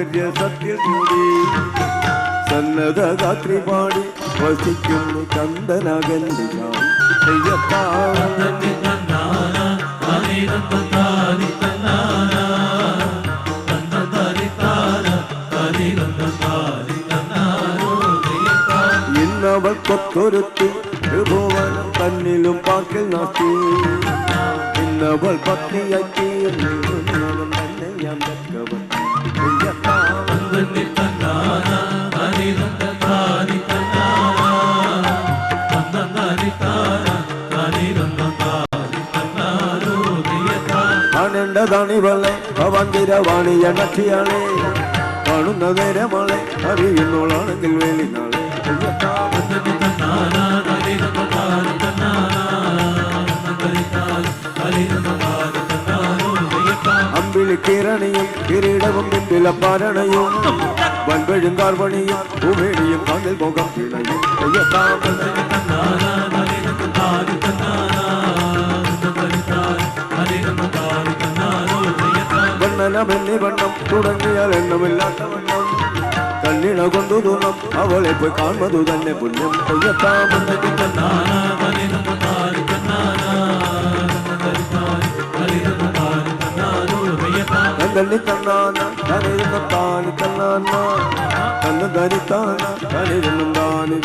സൗന്ദര്യ സത്യകൂടി സന്നദ്ധഗാത്രി പാടി വസിക്കുന്നു ചന്ദനഗന്ധി ഇന്നവൾ കൊത്തൊരുത്തി ത്രിഭുവനം തന്നിലും പാക്കിൽ നാട്ടി ഇന്നവൾ പത്നിയാക്കി തന്നെ ഞാൻ ആനന്ദാണിവളെ ഭവന്തിരവാണിയ നക്ഷിയാളെ കാണുന്ന നേരമളെ അറിയുന്നോളാണെങ്കിൽ വേലിനാളെ അമ്പിളിക്കിരണിയും കിരീടവും പിമ്പിലപ്പാരണയും വൻപഴും കാർവണിയും ഭൂമിണിയും കാതിൽ മുഖം കിണയും വണ്ണനമെന്നി വണ്ണം തുടങ്ങിയാൽ എണ്ണമില്ലാത്ത വണ്ണം കണ്ണിണ കൊണ്ടു തോന്നും അവളെ പോയി കാണുന്നതു തന്നെ പുണ്യം തന്നി തന്നാന തനിരുന്ന താനി തന്നാന തന്നു ധരിത്താന തനിരുന്നും താനി